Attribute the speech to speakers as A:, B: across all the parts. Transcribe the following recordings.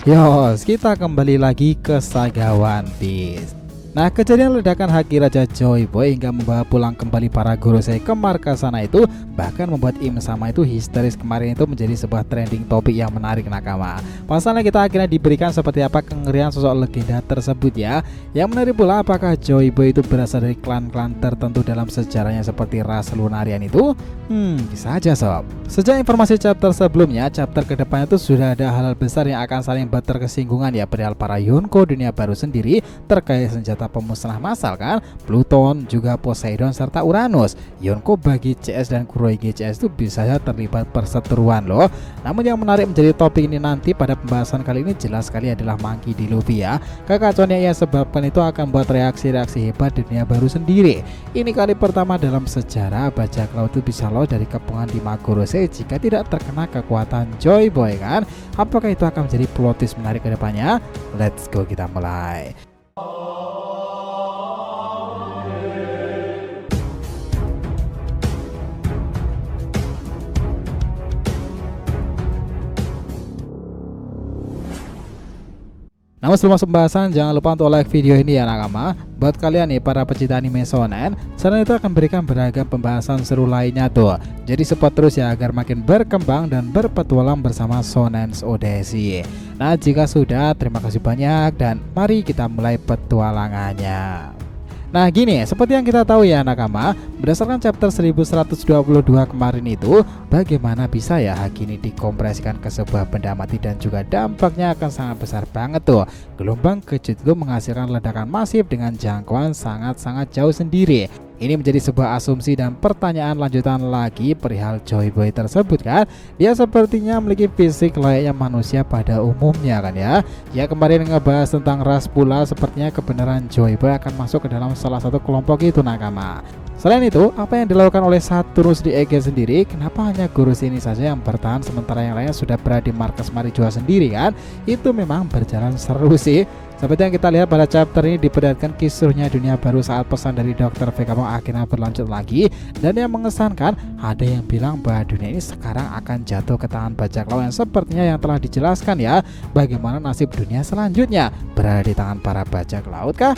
A: Yos, kita kembali lagi ke saga One Piece. Nah, kejadian ledakan haki Raja Joy Boy hingga membawa pulang kembali para Gorosei ke markas sana itu bahkan membuat Im Sama itu histeris kemarin itu menjadi sebuah trending topik yang menarik nakama. Pasalnya kita akhirnya diberikan seperti apa kengerian sosok legenda tersebut ya. Yang menarik pula apakah Joy Boy itu berasal dari klan-klan tertentu dalam sejarahnya seperti ras Lunarian itu? Bisa aja sob. Sejak informasi chapter sebelumnya, chapter kedepannya itu sudah ada hal-hal besar yang akan saling berkersinggungan ya, perihal para Yonko dunia baru sendiri terkait senjata pemusnah massal kan, Pluton, juga Poseidon serta Uranus. Yonko bagi CS dan Kurohige CS itu bisa saja terlibat perseteruan loh. Namun yang menarik menjadi topik ini nanti pada pembahasan kali ini jelas sekali adalah Monkey D. Luffy ya. Kekacauan yang ia sebabkan itu akan buat reaksi-reaksi hebat di dunia baru sendiri. Ini kali pertama dalam sejarah bajak laut itu bisa lolos dari kepungan di Gorosei jika tidak terkena kekuatan Joy Boy kan. Apakah itu akan menjadi plot twist menarik ke depannya? Let's go, kita mulai. Namun sebelum masuk pembahasan, jangan lupa untuk like video ini ya nakama. Buat kalian nih para pecinta anime shonen, channel itu akan berikan beragam pembahasan seru lainnya tuh. Jadi support terus ya agar makin berkembang dan berpetualang bersama Shonen Odyssey. Nah jika sudah, terima kasih banyak dan mari kita mulai petualangannya. Nah gini, seperti yang kita tahu ya nakama, berdasarkan chapter 1122 kemarin itu, bagaimana bisa ya haki ini dikompresikan ke sebuah benda mati dan juga dampaknya akan sangat besar banget tuh. Gelombang kejut itu menghasilkan ledakan masif dengan jangkauan sangat-sangat jauh sendiri. Ini menjadi sebuah asumsi dan pertanyaan lanjutan lagi perihal Joy Boy tersebut kan. Dia sepertinya memiliki fisik layaknya manusia pada umumnya kan ya. Ya kemarin ngebahas tentang ras pula, sepertinya kebenaran Joy Boy akan masuk ke dalam salah satu kelompok itu nakama. Selain itu, apa yang dilakukan oleh Saturnus di Ege sendiri? Kenapa hanya Gorosei ini saja yang bertahan sementara yang lainnya sudah berada di markas Marijoa sendiri kan? Itu memang berjalan seru sih. Seperti yang kita lihat pada chapter ini diperlihatkan kisruhnya dunia baru saat pesan dari Dr. Vegapunk akhirnya berlanjut lagi. Dan yang mengesankan, ada yang bilang bahwa dunia ini sekarang akan jatuh ke tangan bajak laut yang sepertinya yang telah dijelaskan ya. Bagaimana nasib dunia selanjutnya? Berada di tangan para bajak laut kah?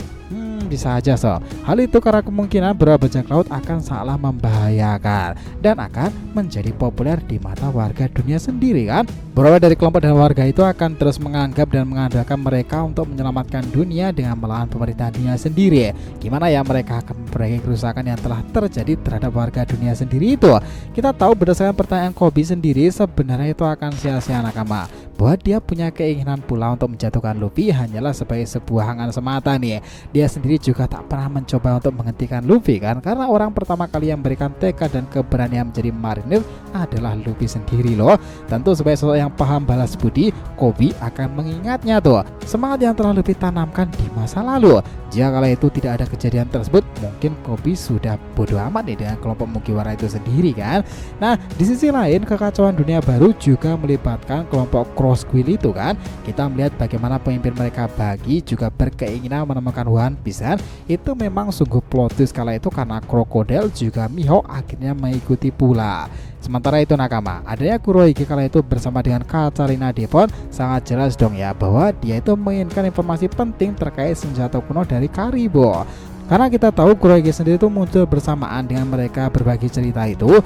A: Bisa aja so. Hal itu karena kemungkinan bahwa bajak laut akan sangatlah membahayakan dan akan menjadi populer di mata warga dunia sendiri kan. Beberapa dari kelompok dan warga itu akan terus menganggap dan mengandalkan mereka untuk menyelamatkan dunia dengan melawan pemerintah dunia sendiri. Gimana ya mereka akan memperbaiki kerusakan yang telah terjadi terhadap warga dunia sendiri itu? Kita tahu berdasarkan pertanyaan Koby sendiri, sebenarnya itu akan sia-sia nakama. Bahwa dia punya keinginan pula untuk menjatuhkan Luffy hanyalah sebagai sebuah angan semata nih. Dia sendiri juga tak pernah mencoba untuk menghentikan Luffy kan, karena orang pertama kali yang memberikan tekad dan keberanian menjadi marinir adalah Luffy sendiri loh. Tentu sebagai sosok yang paham balas budi, Koby akan mengingatnya tuh semangat yang telah Luffy tanamkan di masa lalu. Jika kala itu tidak ada kejadian tersebut, mungkin Koby sudah bodoh amat nih dengan kelompok Mugiwara itu sendiri kan. Nah di sisi lain, kekacauan dunia baru juga melibatkan kelompok Cross Quill itu kan. Kita melihat bagaimana pemimpin mereka Bagi juga berkeinginan menemukan One Piece kan. Itu memang sungguh plot twist kala itu karena Crocodile juga Mihawk akhirnya mengikuti pula. Sementara itu nakama, adanya Kurohige kala itu bersama dengan Katarina Devon sangat jelas dong ya bahwa dia itu menginginkan informasi penting terkait senjata kuno dari Karibo. Karena kita tahu Kurohige sendiri itu muncul bersamaan dengan mereka berbagi cerita itu.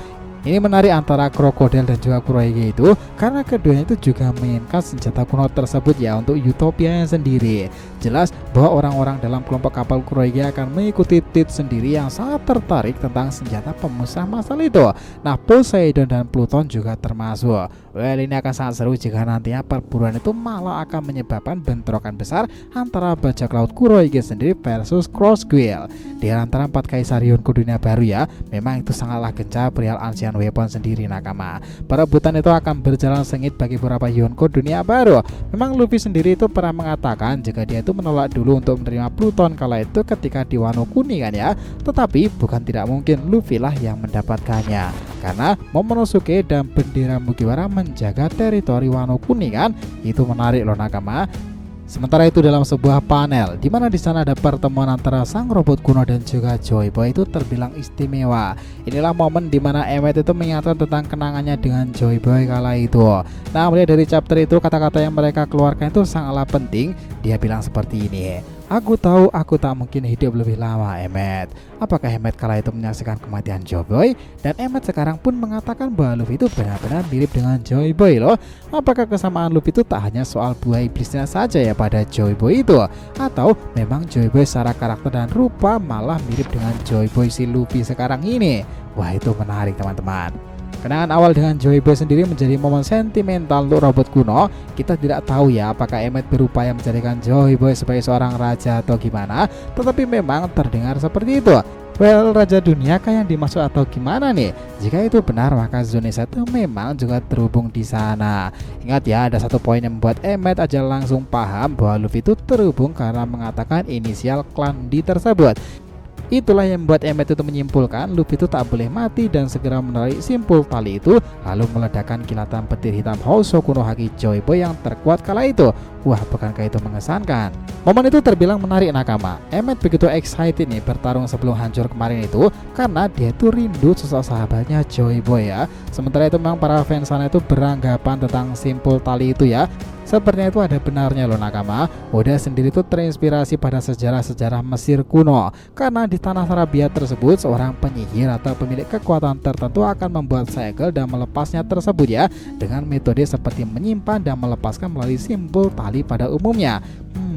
A: Ini menarik antara Crocodile dan juga Kurohige itu karena keduanya itu juga menginginkan senjata kuno tersebut ya untuk Utopia yang sendiri. Jelas bahwa orang-orang dalam kelompok kapal Kurohige akan mengikuti Tit sendiri yang sangat tertarik tentang senjata pemusnah massal itu. Nah Poseidon dan Pluton juga termasuk. Well ini akan sangat seru jika nantinya perburuan itu malah akan menyebabkan bentrokan besar antara bajak laut Kurohige sendiri versus Cross Quill. Di antara 4 kaisar Yonko dunia baru ya, memang itu sangatlah gencar perihal Ancient Weapon sendiri nakama. Perebutan itu akan berjalan sengit bagi beberapa Yonko dunia baru. Memang Luffy sendiri itu pernah mengatakan jika dia itu menolak dulu untuk menerima Pluton kala itu ketika di Wano Kuni kan ya. Tetapi bukan tidak mungkin Luffy lah yang mendapatkannya, karena Momonosuke dan bendera Mugiwara menjaga teritori Wano Kuni kan. Itu menarik loh nakama. Sementara itu dalam sebuah panel di mana di sana ada pertemuan antara sang robot kuno dan juga Joy Boy itu terbilang istimewa. Inilah momen di mana Emmet itu mengingatkan tentang kenangannya dengan Joy Boy kala itu. Nah, melihat dari chapter itu kata-kata yang mereka keluarkan itu sangatlah penting. Dia bilang seperti ini. Aku tahu aku tak mungkin hidup lebih lama, Emmet. Apakah Emmet kala itu menyaksikan kematian Joy Boy? Dan Emmet sekarang pun mengatakan bahwa Luffy itu benar-benar mirip dengan Joy Boy loh. Apakah kesamaan Luffy itu tak hanya soal buah iblisnya saja ya pada Joy Boy itu? Atau memang Joy Boy secara karakter dan rupa malah mirip dengan Joy Boy si Luffy sekarang ini? Wah, itu menarik teman-teman. Kenangan awal dengan Joy Boy sendiri menjadi momen sentimental untuk robot kuno. Kita tidak tahu ya apakah Emmet berupaya menjadikan Joy Boy sebagai seorang raja atau gimana, tetapi memang terdengar seperti itu. Well, raja dunia kah yang dimaksud atau gimana nih? Jika itu benar maka Zunisha itu memang juga terhubung di sana. Ingat ya, ada satu poin yang membuat Emmet aja langsung paham bahwa Luffy itu terhubung karena mengatakan inisial klan D tersebut. Itulah yang membuat Emmet itu menyimpulkan Luffy itu tak boleh mati dan segera menarik simpul tali itu, lalu meledakkan kilatan petir hitam Hosoku no Haki Joy Boy yang terkuat kala itu. Wah, bukankah itu mengesankan? Momen itu terbilang menarik nakama. Emmet begitu excited nih bertarung sebelum hancur kemarin itu karena dia itu rindu sosok sahabatnya Joy Boy ya. Sementara itu memang para fans sana itu beranggapan tentang simpul tali itu ya. Sepertinya itu ada benarnya loh nakama. Oda sendiri itu terinspirasi pada sejarah-sejarah Mesir kuno. Karena di tanah Arabia tersebut seorang penyihir atau pemilik kekuatan tertentu akan membuat segel dan melepasnya tersebut ya, dengan metode seperti menyimpan dan melepaskan melalui simpul tali pada umumnya.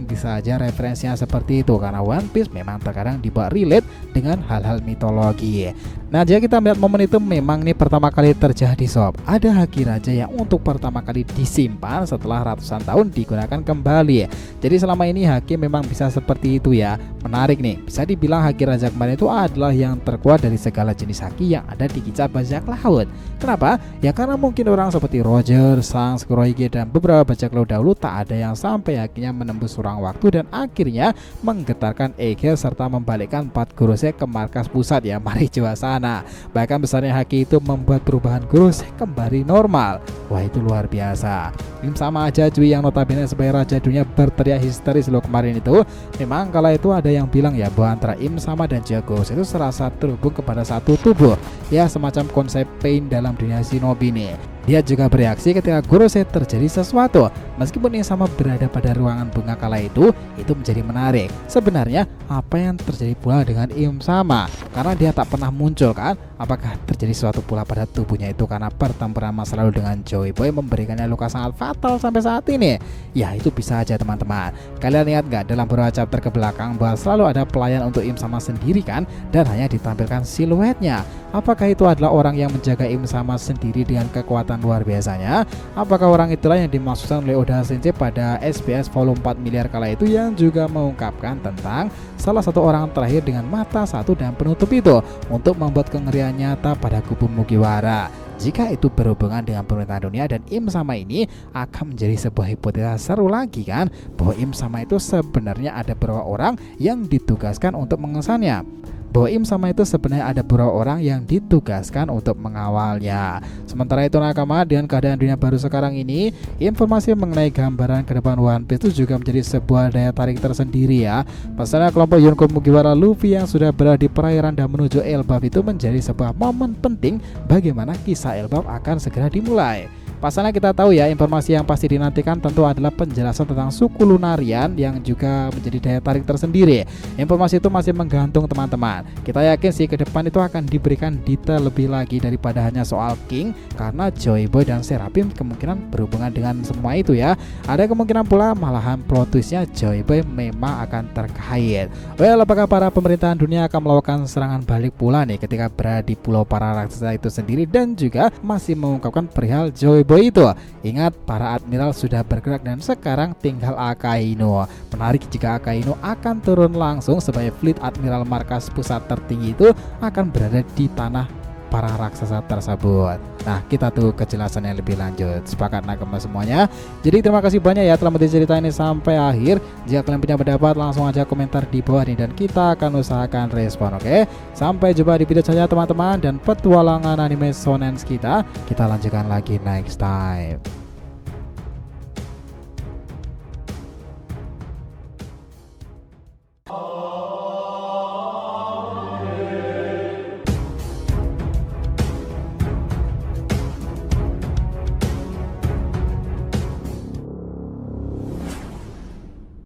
A: Bisa aja referensinya seperti itu karena One Piece memang terkadang dibuat relate dengan hal-hal mitologi. Nah, jika kita melihat momen itu memang nih pertama kali terjadi sob. Ada haki raja yang untuk pertama kali disimpan setelah ratusan tahun digunakan kembali. Jadi selama ini haki memang bisa seperti itu ya. Menarik nih, bisa dibilang haki raja kemarin itu adalah yang terkuat dari segala jenis haki yang ada di kisah bajak laut. Kenapa? Ya karena mungkin orang seperti Roger, Shanks, Kurohige dan beberapa bajak laut dahulu tak ada yang sampai hakinya menembus ruang waktu dan akhirnya menggetarkan Egghead serta membalikkan 4 Gorosei ke markas pusat ya, mari coba sana. Bahkan besarnya haki itu membuat perubahan Gorosei kembali normal. Wah, itu luar biasa. Im sama aja cuy yang notabene sebagai raja dunia berteriak histeris loh kemarin itu. Memang kala itu ada yang bilang ya bahwa antara Im sama dan juga Gorosei itu serasa terhubung kepada satu tubuh. Ya, semacam konsep pain dalam dunia shinobi nih. Dia juga bereaksi ketika Gorosei terjadi sesuatu. Meskipun Im sama berada pada ruangan bunga kala itu menjadi menarik. Sebenarnya apa yang terjadi pula dengan Im sama? Karena dia tak pernah muncul kan? Apakah terjadi sesuatu pula pada tubuhnya itu karena pertempuran masa lalu dengan Joy Boy memberikannya luka sangat fatal sampai saat ini? Ya, itu bisa aja teman-teman. Kalian lihat gak dalam beberapa chapter ke belakang bahwa selalu ada pelayan untuk Im sama sendiri kan? Dan hanya ditampilkan siluetnya. Apakah itu adalah orang yang menjaga Im sama sendiri dengan kekuatan luar biasanya? Apakah orang itulah yang dimaksudkan oleh Oda Sensei pada SBS volume 4 miliar kala itu yang juga mengungkapkan tentang salah satu orang terakhir dengan mata satu dan penutup itu untuk membuat kengerian nyata pada kubu Mugiwara? Jika itu berhubungan dengan pemerintahan dunia dan Im sama ini akan menjadi sebuah hipotesa seru lagi kan, bahwa Im sama itu sebenarnya ada beberapa orang yang ditugaskan untuk mengesannya. Bahwa Im sama itu sebenarnya ada beberapa orang yang ditugaskan untuk mengawalnya. Sementara itu nakama, dengan keadaan dunia baru sekarang ini, informasi mengenai gambaran ke depan One Piece itu juga menjadi sebuah daya tarik tersendiri ya. Pasalnya kelompok Yonko Mugiwara Luffy yang sudah berada di perairan dan menuju Elbaf itu menjadi sebuah momen penting bagaimana kisah Elbaf akan segera dimulai. Pasalnya kita tahu ya, informasi yang pasti dinantikan tentu adalah penjelasan tentang suku Lunarian yang juga menjadi daya tarik tersendiri. Informasi itu masih menggantung teman-teman. Kita yakin sih ke depan itu akan diberikan detail lebih lagi daripada hanya soal King, karena Joy Boy dan Seraphim kemungkinan berhubungan dengan semua itu ya. Ada kemungkinan pula malahan plot twistnya Joy Boy memang akan terkait. Well, apakah para pemerintahan dunia akan melakukan serangan balik pula nih ketika berada di pulau para raksasa itu sendiri dan juga masih mengungkapkan perihal Joy Boy itu? Ingat, para admiral sudah bergerak dan sekarang tinggal Akainu. Menarik jika Akainu akan turun langsung sebagai fleet admiral markas pusat tertinggi itu akan berada di tanah para raksasa tersebut. Nah, kita tunggu kejelasan yang lebih lanjut. Sepakat nakama semuanya? Jadi terima kasih banyak ya telah menonton cerita ini sampai akhir. Jika kalian punya pendapat langsung aja komentar di bawah ini dan kita akan usahakan respon, oke? Sampai jumpa di video selanjutnya teman-teman, dan petualangan anime shonen kita lanjutkan lagi next time.